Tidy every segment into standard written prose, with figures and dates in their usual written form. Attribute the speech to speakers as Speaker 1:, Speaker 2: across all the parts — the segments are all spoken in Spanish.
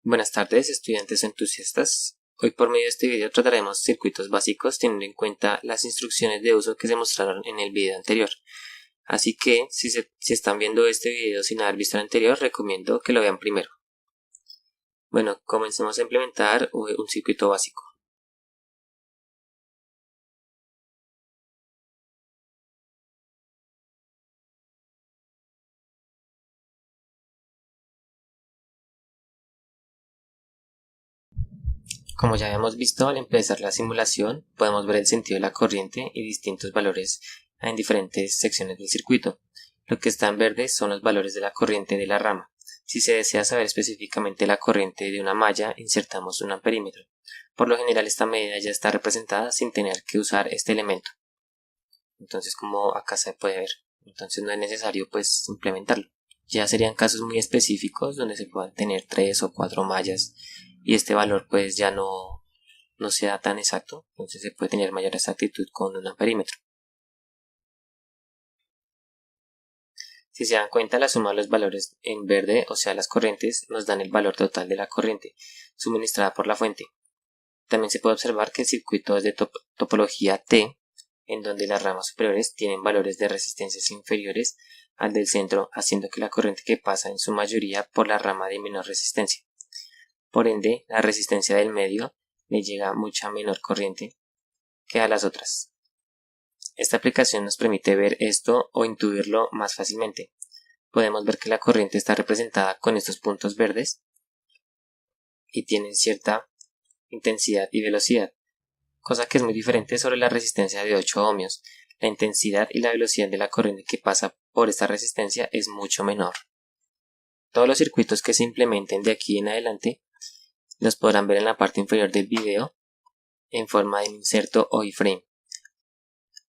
Speaker 1: Buenas tardes, estudiantes entusiastas. Hoy por medio de este video trataremos circuitos básicos teniendo en cuenta las instrucciones de uso que se mostraron en el video anterior. Así que si están viendo este video sin haber visto el anterior, recomiendo que lo vean primero. Bueno, comencemos a implementar un circuito básico. Como ya habíamos visto al empezar la simulación, podemos ver el sentido de la corriente y distintos valores en diferentes secciones del circuito. Lo que está en verde son los valores de la corriente de la rama. Si se desea saber específicamente la corriente de una malla, insertamos un amperímetro. Por lo general esta medida ya está representada sin tener que usar este elemento. Entonces, como acá se puede ver, entonces no es necesario pues implementarlo. Ya serían casos muy específicos donde se puedan tener 3 o 4 mallas y este valor pues ya no sea tan exacto, entonces se puede tener mayor exactitud con un amperímetro. Si se dan cuenta, la suma de los valores en verde, o sea las corrientes, nos dan el valor total de la corriente suministrada por la fuente. También se puede observar que el circuito es de topología T, en donde las ramas superiores tienen valores de resistencias inferiores al del centro, haciendo que la corriente que pasa en su mayoría por la rama de menor resistencia. Por ende, la resistencia del medio le llega mucha menor corriente que a las otras. Esta aplicación nos permite ver esto o intuirlo más fácilmente. Podemos ver que la corriente está representada con estos puntos verdes y tienen cierta intensidad y velocidad, cosa que es muy diferente sobre la resistencia de 8 ohmios. La intensidad y la velocidad de la corriente que pasa por esta resistencia es mucho menor. Todos los circuitos que se implementen de aquí en adelante los podrán ver en la parte inferior del video en forma de inserto o iframe.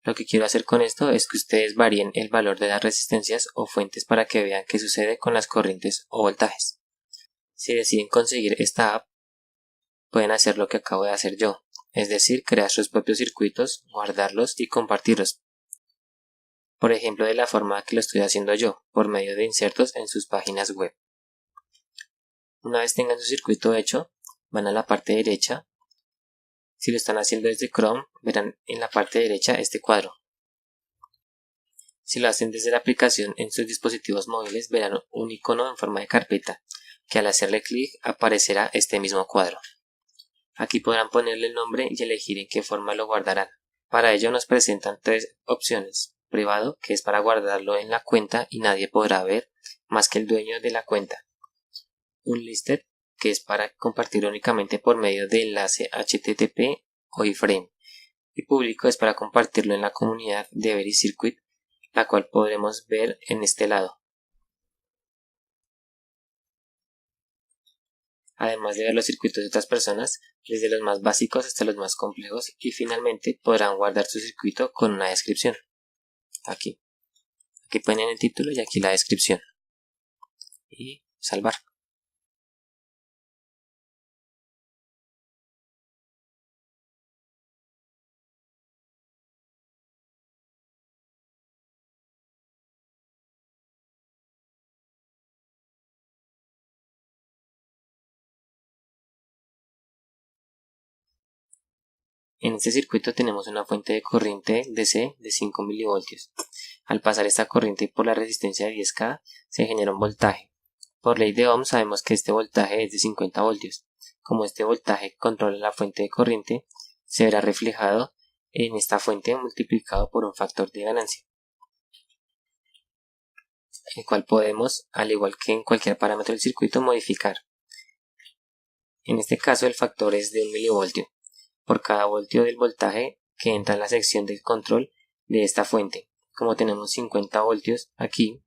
Speaker 1: Lo que quiero hacer con esto es que ustedes varíen el valor de las resistencias o fuentes para que vean qué sucede con las corrientes o voltajes. Si deciden conseguir esta app, pueden hacer lo que acabo de hacer yo, es decir, crear sus propios circuitos, guardarlos y compartirlos. Por ejemplo, de la forma que lo estoy haciendo yo, por medio de insertos en sus páginas web. Una vez tengan su circuito hecho, van a la parte derecha. Si lo están haciendo desde Chrome, verán en la parte derecha este cuadro. Si lo hacen desde la aplicación en sus dispositivos móviles, verán un icono en forma de carpeta, que al hacerle clic aparecerá este mismo cuadro. Aquí podrán ponerle el nombre y elegir en qué forma lo guardarán. Para ello nos presentan tres opciones: privado, que es para guardarlo en la cuenta y nadie podrá ver más que el dueño de la cuenta; unlisted, que es para compartir únicamente por medio de enlace HTTP o iframe; y público es para compartirlo en la comunidad de VeriCircuit, la cual podremos ver en este lado. Además de ver los circuitos de otras personas, desde los más básicos hasta los más complejos, y finalmente podrán guardar su circuito con una descripción. Aquí ponen el título y aquí la descripción. Y salvar. En este circuito tenemos una fuente de corriente DC de 5 milivoltios. Al pasar esta corriente por la resistencia de 10K se genera un voltaje. Por ley de Ohm sabemos que este voltaje es de 50 voltios. Como este voltaje controla la fuente de corriente, se verá reflejado en esta fuente multiplicado por un factor de ganancia, el cual podemos, al igual que en cualquier parámetro del circuito, modificar. En este caso el factor es de 1 milivoltio por cada voltio del voltaje que entra en la sección de control de esta fuente. Como tenemos 50 voltios aquí,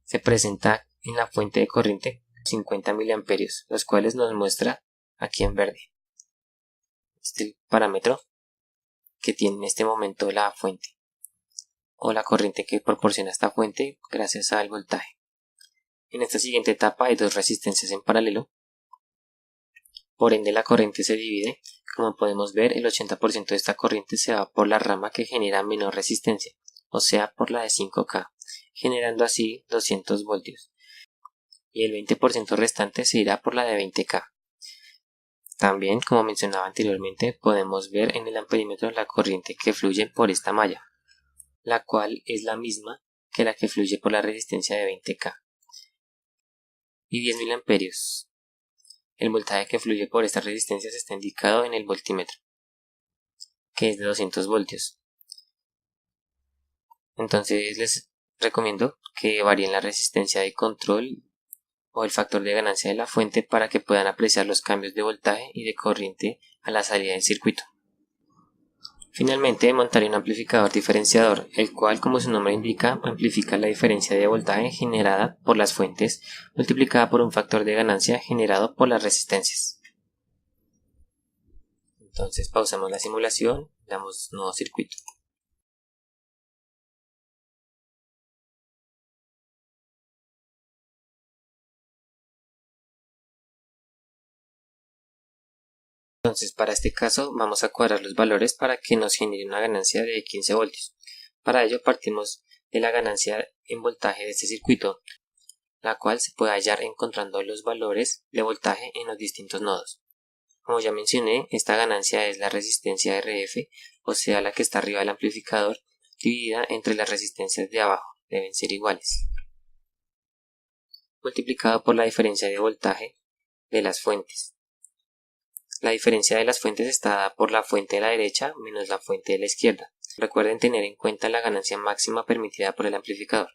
Speaker 1: se presenta en la fuente de corriente 50 miliamperios, los cuales nos muestra aquí en verde. Este es el parámetro que tiene en este momento la fuente o la corriente que proporciona esta fuente gracias al voltaje. En esta siguiente etapa hay dos resistencias en paralelo, por ende la corriente se divide. Como podemos ver, el 80% de esta corriente se va por la rama que genera menor resistencia, o sea por la de 5K, generando así 200 voltios. y el 20% restante se irá por la de 20K. También, como mencionaba anteriormente, podemos ver en el amperímetro la corriente que fluye por esta malla, la cual es la misma que la que fluye por la resistencia de 20K. Y 10.000 amperios. El voltaje que fluye por estas resistencias está indicado en el voltímetro, que es de 200 voltios. Entonces les recomiendo que varíen la resistencia de control o el factor de ganancia de la fuente para que puedan apreciar los cambios de voltaje y de corriente a la salida del circuito. Finalmente montaré un amplificador diferenciador, el cual, como su nombre indica, amplifica la diferencia de voltaje generada por las fuentes multiplicada por un factor de ganancia generado por las resistencias. Entonces pausamos la simulación, damos nuevo circuito. Entonces para este caso vamos a cuadrar los valores para que nos genere una ganancia de 15 voltios. Para ello partimos de la ganancia en voltaje de este circuito, la cual se puede hallar encontrando los valores de voltaje en los distintos nodos. Como ya mencioné, esta ganancia es la resistencia RF, o sea la que está arriba del amplificador, dividida entre las resistencias de abajo, deben ser iguales, multiplicado por la diferencia de voltaje de las fuentes. La diferencia de las fuentes está dada por la fuente de la derecha menos la fuente de la izquierda. Recuerden tener en cuenta la ganancia máxima permitida por el amplificador.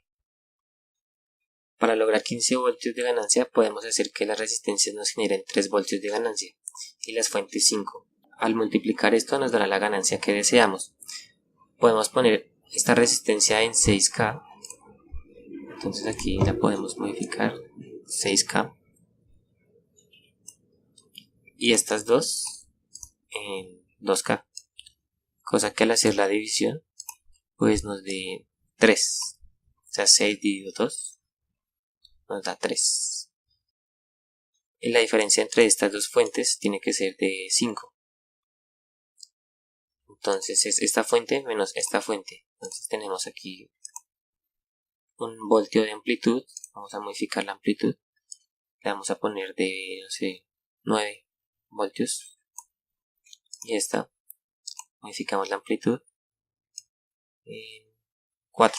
Speaker 1: Para lograr 15 voltios de ganancia podemos hacer que las resistencias nos generen 3 voltios de ganancia y las fuentes 5. Al multiplicar esto nos dará la ganancia que deseamos. Podemos poner esta resistencia en 6K. Entonces aquí la podemos modificar 6K. Y estas dos en 2K, cosa que al hacer la división pues nos dé 3, o sea 6 dividido 2 nos da 3, y la diferencia entre estas dos fuentes tiene que ser de 5, entonces es esta fuente menos esta fuente. Entonces tenemos aquí un voltio de amplitud, vamos a modificar la amplitud, le vamos a poner de, no sé, 9 voltios, y esta modificamos la amplitud en 4,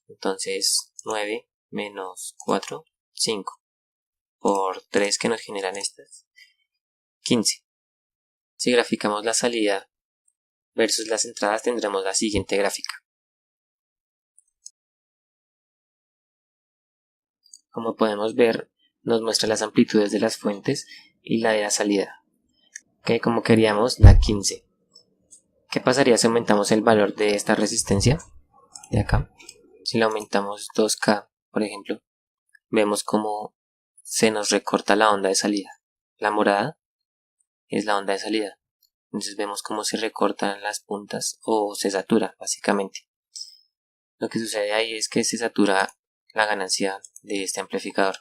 Speaker 1: entonces 9 menos 4, 5, por 3 que nos generan estas, 15. Si graficamos la salida versus las entradas tendremos la siguiente gráfica. Como podemos ver, nos muestra las amplitudes de las fuentes y la de la salida, que como queríamos da 15. ¿Qué pasaría si aumentamos el valor de esta resistencia de acá? Si le aumentamos 2K, por ejemplo, vemos cómo se nos recorta la onda de salida. La morada es la onda de salida. Entonces vemos cómo se recortan las puntas o se satura, básicamente. Lo que sucede ahí es que se satura la ganancia de este amplificador.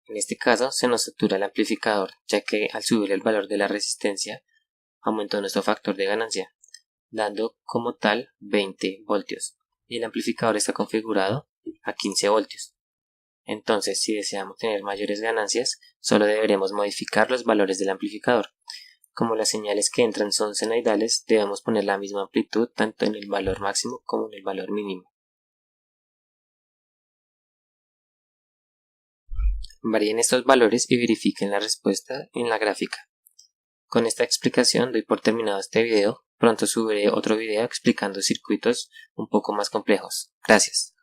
Speaker 1: En este caso se nos satura el amplificador, ya que al subir el valor de la resistencia aumentó nuestro factor de ganancia, dando como tal 20 voltios, y el amplificador está configurado a 15 voltios. Entonces, si deseamos tener mayores ganancias, solo deberemos modificar los valores del amplificador. Como las señales que entran son senoidales, debemos poner la misma amplitud tanto en el valor máximo como en el valor mínimo. Varíen estos valores y verifiquen la respuesta en la gráfica. Con esta explicación doy por terminado este video. Pronto subiré otro video explicando circuitos un poco más complejos. Gracias.